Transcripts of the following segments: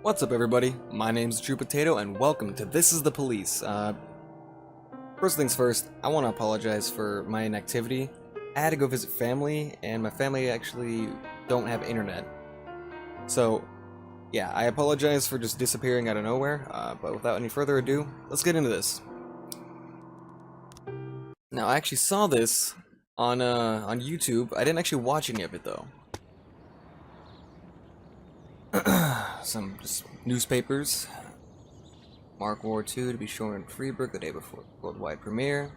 What's up, everybody? My name's True Potato, and welcome to This Is the Police. First things first, I want to apologize for my inactivity. I had to go visit family, and my family actually don't have internet. So, yeah, I apologize for just disappearing out of nowhere, but without any further ado, let's get into this. Now, I actually saw this on YouTube. I didn't actually watch any of it, though. Some just newspapers. Mark War II to be shown in Freiburg the day before the worldwide premiere.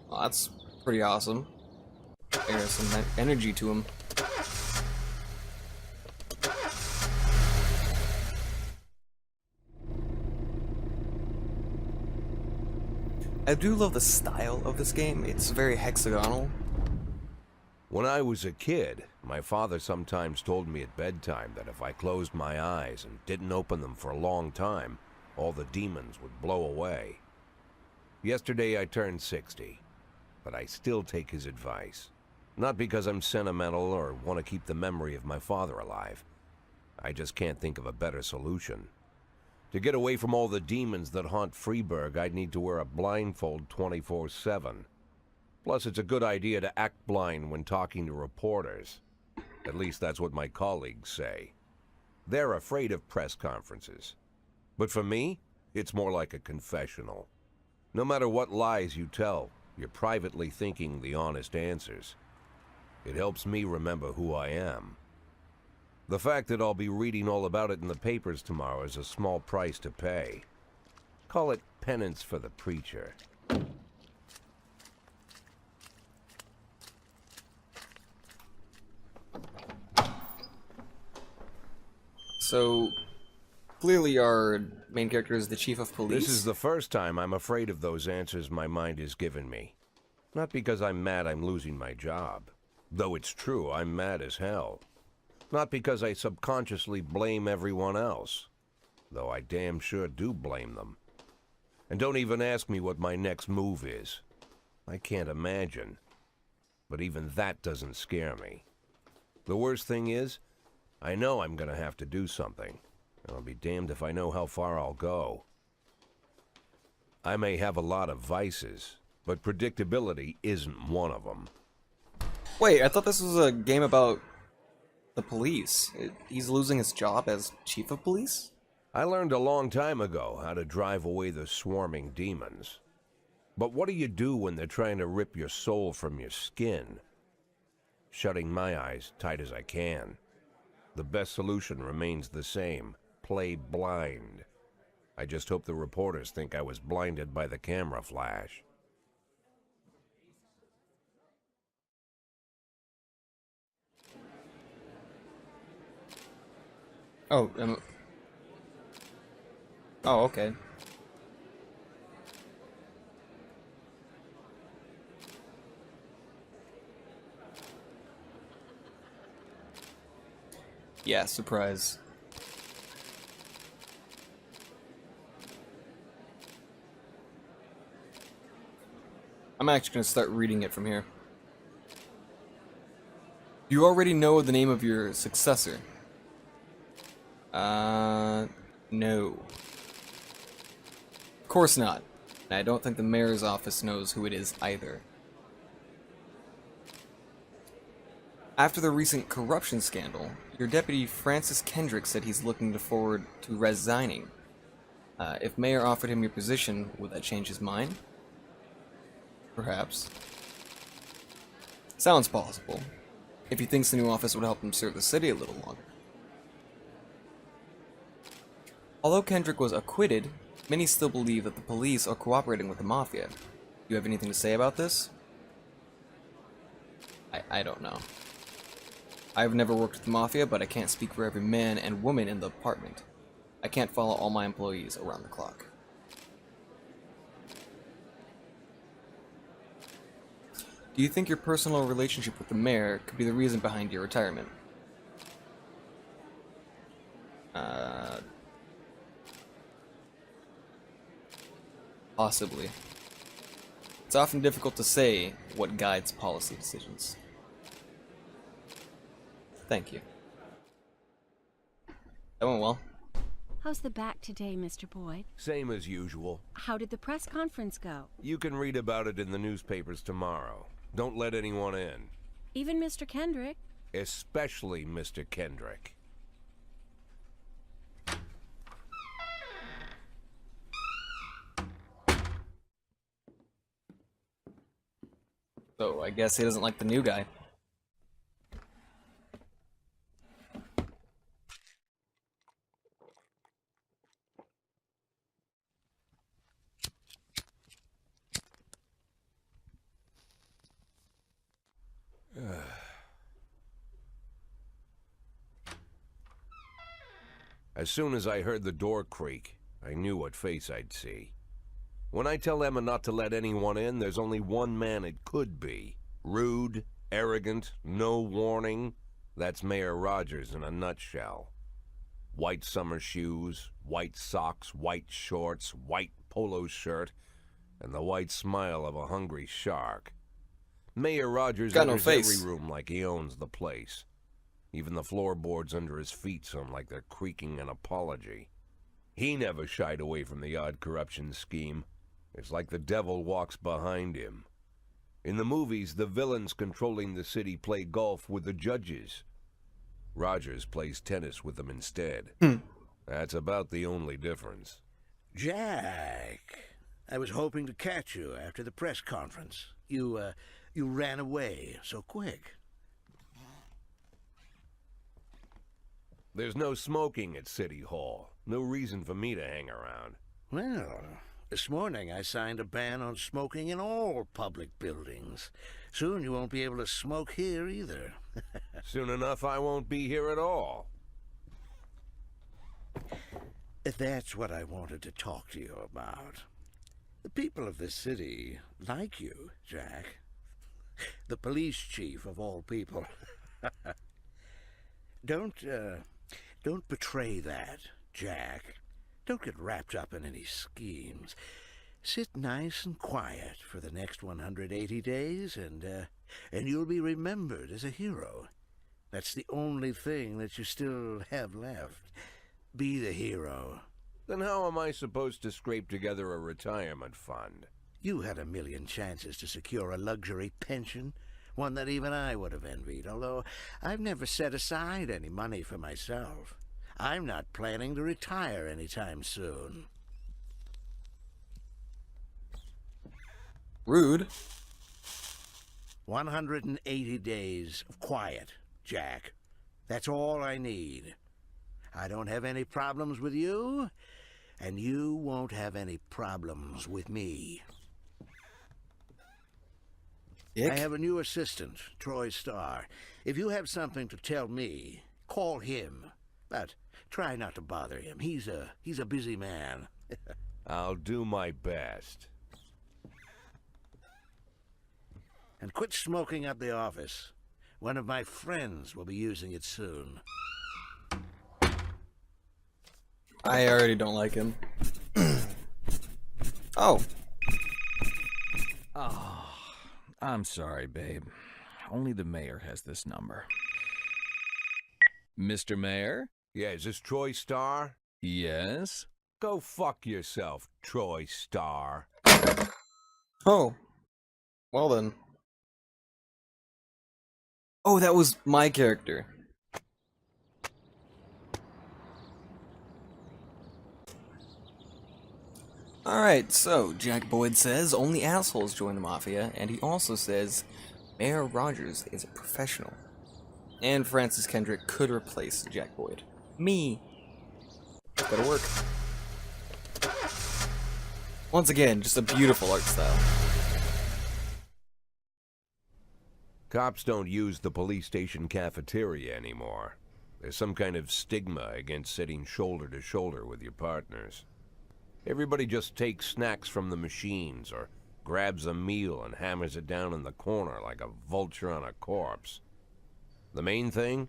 Well, that's pretty awesome. There's some energy to him. I do love the style of this game. It's very hexagonal. When I was a kid, my father sometimes told me at bedtime that if I closed my eyes and didn't open them for a long time, all the demons would blow away. Yesterday I turned 60, but I still take his advice. Not because I'm sentimental or want to keep the memory of my father alive. I just can't think of a better solution. To get away from all the demons that haunt Freiburg, I'd need to wear a blindfold 24/7. Plus, it's a good idea to act blind when talking to reporters. At least that's what my colleagues say. They're afraid of press conferences. But for me, it's more like a confessional. No matter what lies you tell, you're privately thinking the honest answers. It helps me remember who I am. The fact that I'll be reading all about it in the papers tomorrow is a small price to pay. Call it penance for the preacher. So, clearly our main character is the chief of police. This is the first time I'm afraid of those answers my mind has given me. Not because I'm mad I'm losing my job. Though it's true, I'm mad as hell. Not because I subconsciously blame everyone else. Though I damn sure do blame them. And don't even ask me what my next move is. I can't imagine. But even that doesn't scare me. The worst thing is, I know I'm gonna have to do something. And I'll be damned if I know how far I'll go. I may have a lot of vices, but predictability isn't one of them. Wait, I thought this was a game about the police. He's losing his job as chief of police? I learned a long time ago how to drive away the swarming demons. But what do you do when they're trying to rip your soul from your skin? Shutting my eyes tight as I can. The best solution remains the same. Play blind. I just hope the reporters think I was blinded by the camera flash. Oh, oh, okay. Yeah, surprise. I'm actually going to start reading it from here. You already know the name of your successor. No. Of course not. And I don't think the mayor's office knows who it is either. After the recent corruption scandal, your deputy Francis Kendrick said he's looking forward to resigning. If mayor offered him your position, would that change his mind? Perhaps. Sounds possible. If he thinks the new office would help him serve the city a little longer. Although Kendrick was acquitted, many still believe that the police are cooperating with the mafia. Do you have anything to say about this? I don't know. I've never worked with the mafia, but I can't speak for every man and woman in the department. I can't follow all my employees around the clock. Do you think your personal relationship with the mayor could be the reason behind your retirement? Possibly. It's often difficult to say what guides policy decisions. Thank you. That went well. How's the back today, Mr. Boyd? Same as usual. How did the press conference go? You can read about it in the newspapers tomorrow. Don't let anyone in. Even Mr. Kendrick? Especially Mr. Kendrick. So I guess he doesn't like the new guy. As soon as I heard the door creak, I knew what face I'd see. When I tell Emma not to let anyone in, there's only one man it could be. Rude, arrogant, no warning. That's Mayor Rogers in a nutshell. White summer shoes, white socks, white shorts, white polo shirt, and the white smile of a hungry shark. Mayor Rogers Got no enters face. every room like he owns the place. Even the floorboards under his feet sound like they're creaking an apology. He never shied away from the odd corruption scheme. It's like the devil walks behind him. In the movies, the villains controlling the city play golf with the judges. Rogers plays tennis with them instead. That's about the only difference. Jack, I was hoping to catch you after the press conference. You ran away so quick. There's no smoking at City Hall. No reason for me to hang around. Well, this morning I signed a ban on smoking in all public buildings. Soon you won't be able to smoke here either. Soon enough, I won't be here at all. That's what I wanted to talk to you about. The people of this city like you, Jack. The police chief of all people. Don't betray that, Jack. Don't get wrapped up in any schemes. Sit nice and quiet for the next 180 days, and you'll be remembered as a hero. That's the only thing that you still have left. Be the hero. Then how am I supposed to scrape together a retirement fund? You had a million chances to secure a luxury pension, one that even I would have envied, although I've never set aside any money for myself. I'm not planning to retire anytime soon. Rude. 180 days of quiet, Jack. That's all I need. I don't have any problems with you, and you won't have any problems with me. Ick. I have a new assistant, Troy Starr. If you have something to tell me, call him. But try not to bother him. He's a busy man. I'll do my best. And quit smoking at the office. One of my friends will be using it soon. I already don't like him. Oh. Oh, I'm sorry, babe. Only the mayor has this number. Mr. Mayor? Yeah, is this Troy Starr? Yes? Go fuck yourself, Troy Starr. Oh. Well then. Oh, that was my character. Alright, so Jack Boyd says only assholes join the Mafia, and he also says Mayor Rogers is a professional. And Francis Kendrick could replace Jack Boyd. Me. Gotta work. Once again, just a beautiful art style. Cops don't use the police station cafeteria anymore. There's some kind of stigma against sitting shoulder to shoulder with your partners. Everybody just takes snacks from the machines or grabs a meal and hammers it down in the corner like a vulture on a corpse. The main thing?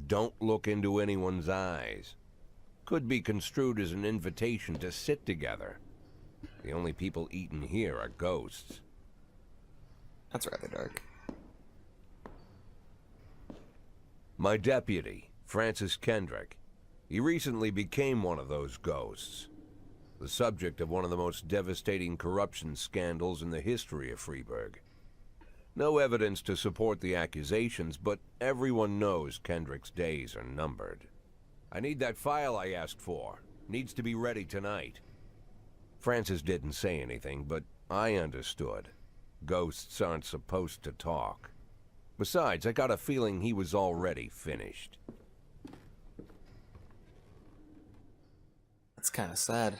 Don't look into anyone's eyes. Could be construed as an invitation to sit together. The only people eating here are ghosts. That's rather dark. My deputy, Francis Kendrick. He recently became one of those ghosts, the subject of one of the most devastating corruption scandals in the history of Freeburg. No evidence to support the accusations, but everyone knows Kendrick's days are numbered. I need that file I asked for. Needs to be ready tonight. Francis didn't say anything, but I understood. Ghosts aren't supposed to talk. Besides, I got a feeling he was already finished. That's kind of sad.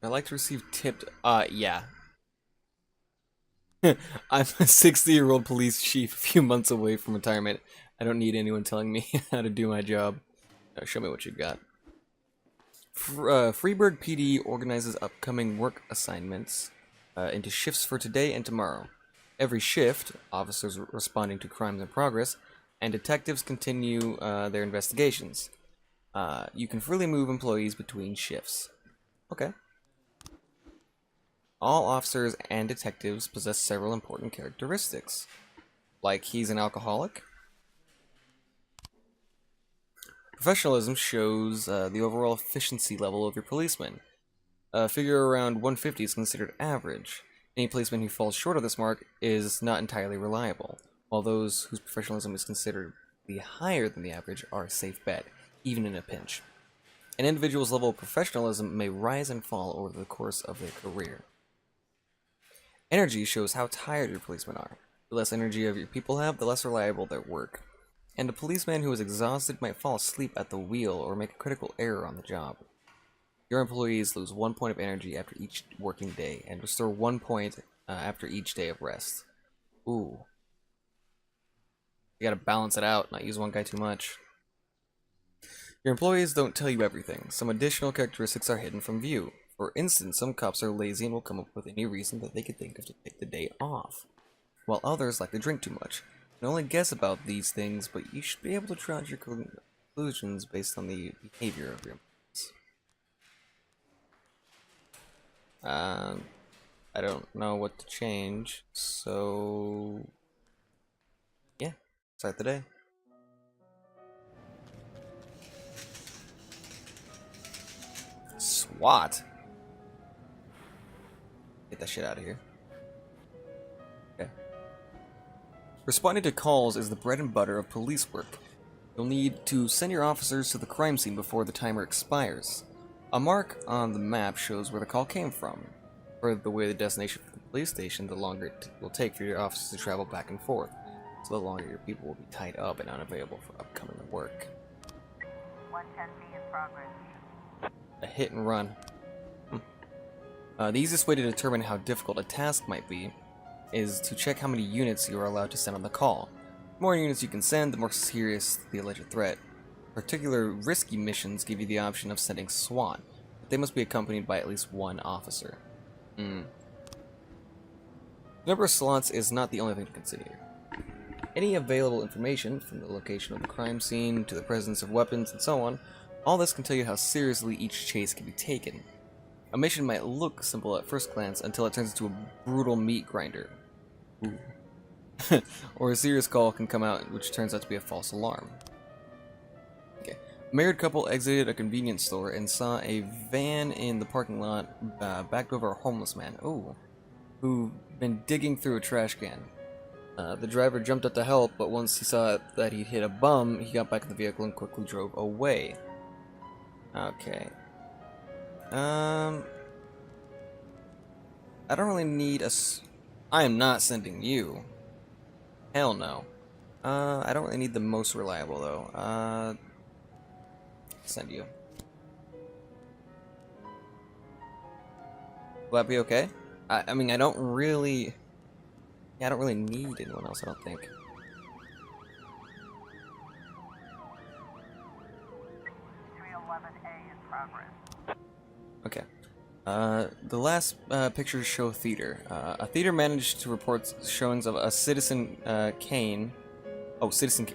I like to receive tipped. Yeah. I'm a 60-year-old police chief a few months away from retirement. I don't need anyone telling me how to do my job. Show me what you got. Freeburg PD organizes upcoming work assignments into shifts for today and tomorrow. Every shift, officers responding to crimes in progress, and detectives continue their investigations. You can freely move employees between shifts. Okay. All officers and detectives possess several important characteristics. Like he's an alcoholic. Professionalism shows the overall efficiency level of your policeman. A figure around 150 is considered average. Any policeman who falls short of this mark is not entirely reliable, while those whose professionalism is considered higher than the average are a safe bet, even in a pinch. An individual's level of professionalism may rise and fall over the course of their career. Energy shows how tired your policemen are. The less energy your people have, the less reliable their work. And a policeman who is exhausted might fall asleep at the wheel or make a critical error on the job. Your employees lose 1 point of energy after each working day, and restore 1 point after each day of rest. Ooh. You gotta balance it out, not use one guy too much. Your employees don't tell you everything. Some additional characteristics are hidden from view. For instance, some cops are lazy and will come up with any reason that they could think of to take the day off, while others like to drink too much. You can only guess about these things, but you should be able to draw your conclusions based on the behavior of your employees. I don't know what to change, so yeah, start the day. SWAT? Get that shit out of here. Okay. Responding to calls is the bread and butter of police work. You'll need to send your officers to the crime scene before the timer expires. A mark on the map shows where the call came from. Further away the destination from the police station, the longer it will take for your officers to travel back and forth. So the longer your people will be tied up and unavailable for upcoming work. 110B in progress. A hit and run. The easiest way to determine how difficult a task might be is to check how many units you are allowed to send on the call. The more units you can send, the more serious the alleged threat. Particular risky missions give you the option of sending SWAT, but they must be accompanied by at least one officer. The number of slots is not the only thing to consider. Any available information, from the location of the crime scene to the presence of weapons and so on, all this can tell you how seriously each chase can be taken. A mission might look simple at first glance until it turns into a brutal meat grinder. Ooh. Or a serious call can come out which turns out to be a false alarm. Okay. A married couple exited a convenience store and saw a van in the parking lot backed over a homeless man. Ooh. Who'd been digging through a trash can. The driver jumped up to help, but once he saw that he'd hit a bum, he got back in the vehicle and quickly drove away. Okay. I don't really need I am not sending you. Hell no. I don't really need the most reliable though. Send you. Will that be okay? I mean, I don't really need anyone else, I don't think. 311A in progress. Okay. The last pictures show theater. A theater managed to report showings of a Citizen Kane. Oh, Citizen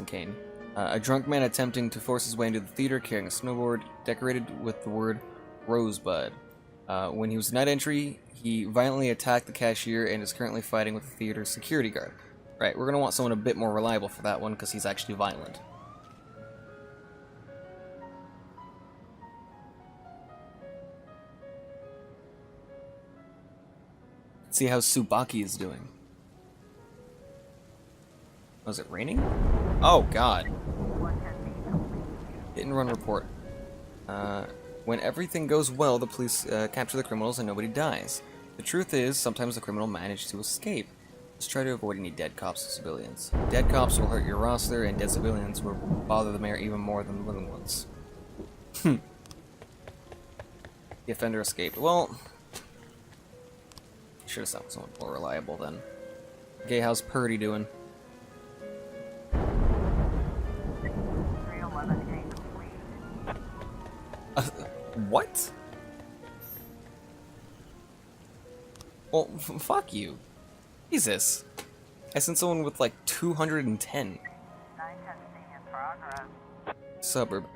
Kane. A drunk man attempting to force his way into the theater carrying a snowboard decorated with the word Rosebud. When he was denied entry, he violently attacked the cashier and is currently fighting with the theater's security guard. Right, we're gonna want someone a bit more reliable for that one because he's actually violent. See how Tsubaki is doing. Was it raining? Oh god. Hit and run report. When everything goes well, the police capture the criminals and nobody dies. The truth is, sometimes the criminal managed to escape. Just try to avoid any dead cops or civilians. Dead cops will hurt your roster, and dead civilians will bother the mayor even more than the living ones. The offender escaped. Well, should have sounded someone more reliable then. Okay, how's Purdy doing? 311A complete. What? Well, fuck you. Jesus. I sent someone with like 210. 910C in progress. Suburb.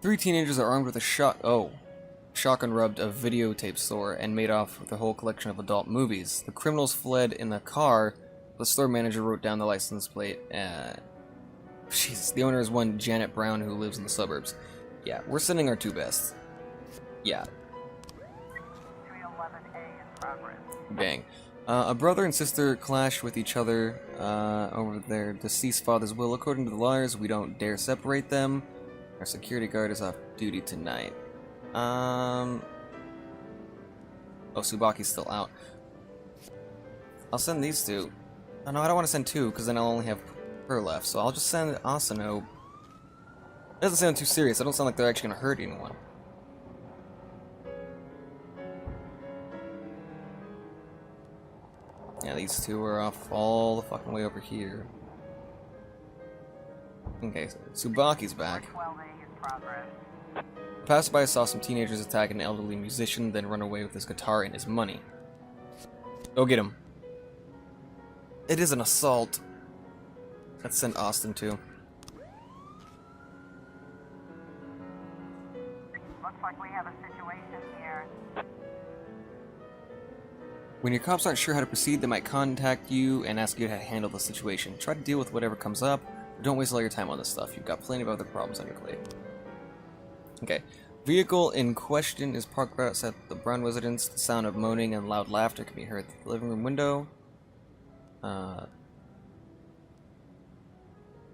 3 teenagers are armed with a shotgun robbed a videotape store and made off with a whole collection of adult movies. The criminals fled in the car. The store manager wrote down the license plate. Jesus, the owner is one Janet Brown who lives in the suburbs. Yeah, we're sending our 2 best. Yeah, 311A in progress. bang. A brother and sister clashed with each other over their deceased father's will. According to the lawyers, we don't dare separate them. Our security guard is off duty tonight. Oh, Tsubaki's still out. I'll send these 2. Oh, no, I don't want to send 2, because then I'll only have her left. So I'll just send Asano. It doesn't sound too serious. I don't sound like they're actually going to hurt anyone. Yeah, these 2 are off all the fucking way over here. Okay, so Tsubaki's back. 12A in progress. Passerby saw some teenagers attack an elderly musician, then run away with his guitar and his money. Go get him. It is an assault. Let's send Austin too. Looks like we have a situation here. When your cops aren't sure how to proceed, they might contact you and ask you how to handle the situation. Try to deal with whatever comes up, but don't waste all your time on this stuff. You've got plenty of other problems on your plate. Okay. Vehicle in question is parked right outside the Brown residence. The sound of moaning and loud laughter can be heard through the living room window.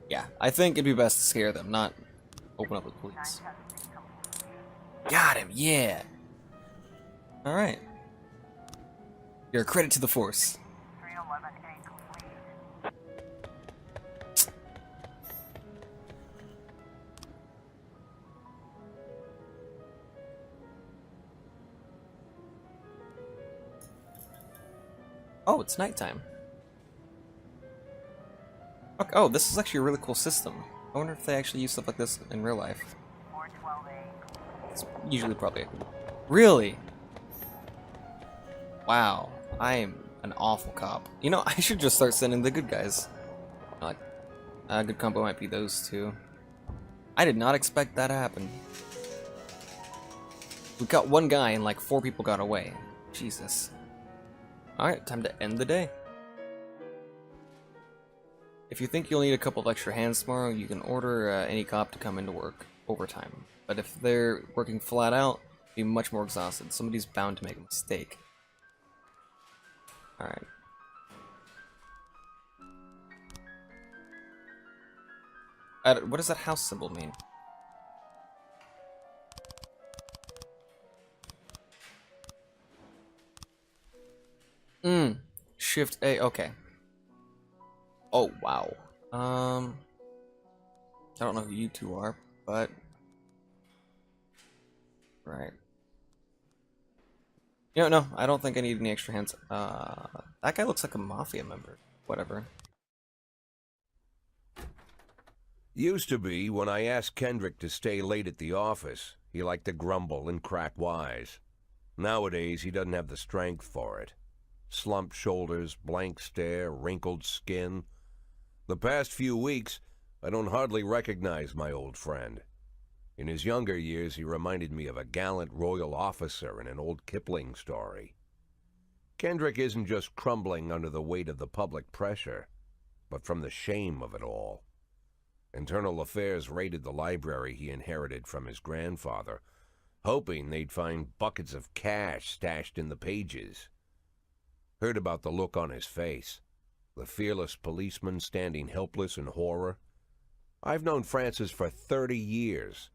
Yeah, I think it'd be best to scare them, not open up the police. 910C complete. Got him, yeah! Alright. You're a credit to the force. 311A complete. Oh, it's nighttime. Okay, oh, this is actually a really cool system. I wonder if they actually use stuff like this in real life. 412A. It's usually probably... Really? Wow. I am an awful cop. You know, I should just start sending the good guys. Like, a good combo might be those 2. I did not expect that to happen. We got 1 guy and like 4 people got away. Jesus. Alright, time to end the day. If you think you'll need a couple of extra hands tomorrow, you can order any cop to come into work overtime. But if they're working flat out, be much more exhausted. Somebody's bound to make a mistake. Alright. What does that house symbol mean? Shift A, okay. Oh, wow. I don't know who you 2 are, but... Right. You know, no, I don't think I need any extra hands. That guy looks like a mafia member. Whatever. Used to be, when I asked Kendrick to stay late at the office, he liked to grumble and crack wise. Nowadays, he doesn't have the strength for it. Slumped shoulders, blank stare, wrinkled skin. The past few weeks, I don't hardly recognize my old friend. In his younger years, he reminded me of a gallant royal officer in an old Kipling story. Kendrick isn't just crumbling under the weight of the public pressure, but from the shame of it all. Internal Affairs raided the library he inherited from his grandfather, hoping they'd find buckets of cash stashed in the pages. Heard about the look on his face. The fearless policeman standing helpless in horror. I've known Francis for 30 years.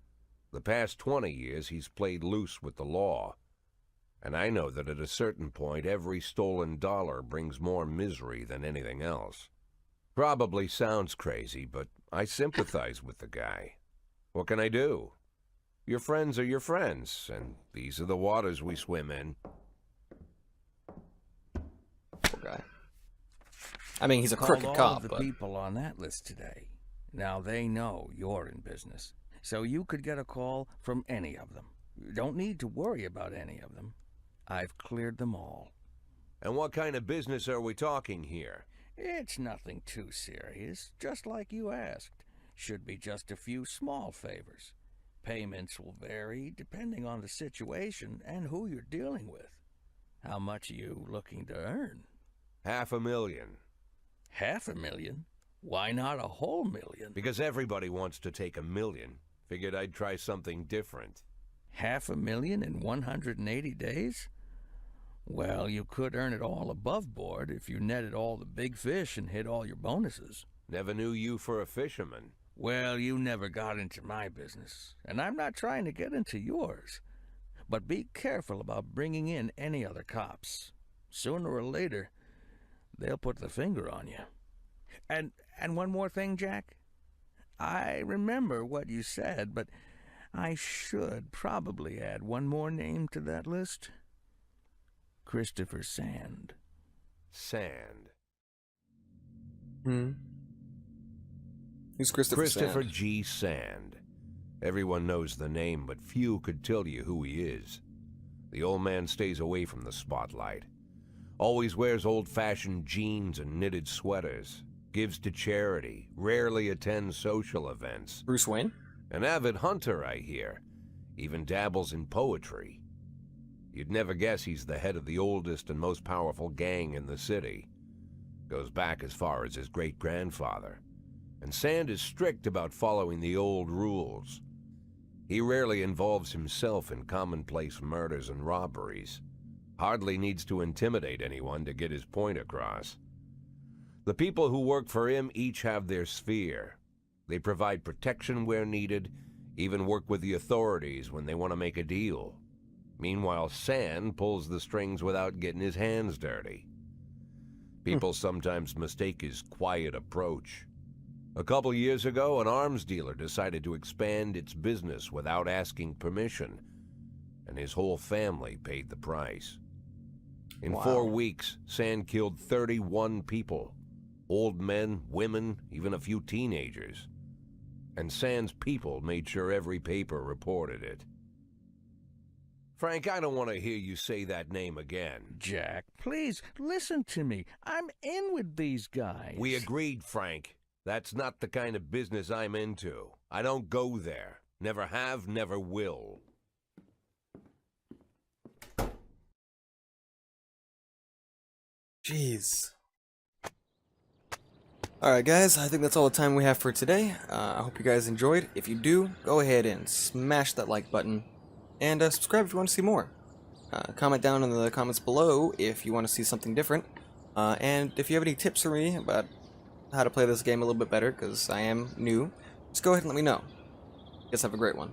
The past 20 years he's played loose with the law. And I know that at a certain point every stolen dollar brings more misery than anything else. Probably sounds crazy, but I sympathize with the guy. What can I do? Your friends are your friends, and these are the waters we swim in. Poor guy. I mean, he's a Called crooked all cop, of the but people on that list today. Now they know you're in business, so you could get a call from any of them. You don't need to worry about any of them. I've cleared them all. And what kind of business are we talking here? It's nothing too serious, just like you asked. Should be just a few small favors. Payments will vary depending on the situation and who you're dealing with. How much are you looking to earn? $500,000. $500,000? Why not a whole million? Because everybody wants to take $1 million. Figured I'd try something different. $500,000 in 180 days? Well, you could earn it all above board if you netted all the big fish and hit all your bonuses. Never knew you for a fisherman. Well, you never got into my business, and I'm not trying to get into yours. But be careful about bringing in any other cops. Sooner or later, they'll put the finger on you. And one more thing, Jack. I remember what you said, but I should probably add one more name to that list. Christopher Sand. Sand. Who's Christopher Sand? G. Sand. Everyone knows the name, but few could tell you who he is. The old man stays away from the spotlight. Always wears old-fashioned jeans and knitted sweaters. Gives to charity. Rarely attends social events. Bruce Wayne? An avid hunter, I hear. Even dabbles in poetry. You'd never guess he's the head of the oldest and most powerful gang in the city. Goes back as far as his great-grandfather. And Sand is strict about following the old rules. He rarely involves himself in commonplace murders and robberies. Hardly needs to intimidate anyone to get his point across. The people who work for him each have their sphere. They provide protection where needed, even work with the authorities when they want to make a deal. Meanwhile, Sand pulls the strings without getting his hands dirty. People sometimes mistake his quiet approach. A couple years ago, an arms dealer decided to expand its business without asking permission, and his whole family paid the price. In 4 weeks, Sand killed 31 people. Old men, women, even a few teenagers. And Sand's people made sure every paper reported it. Frank, I don't want to hear you say that name again. Jack, please, listen to me. I'm in with these guys. We agreed, Frank. That's not the kind of business I'm into. I don't go there. Never have, never will. Jeez. Alright guys, I think that's all the time we have for today. I hope you guys enjoyed. If you do, go ahead and smash that like button. And subscribe if you want to see more. Comment down in the comments below if you want to see something different. And if you have any tips for me about how to play this game a little bit better, because I am new, just go ahead and let me know. Guys, have a great one.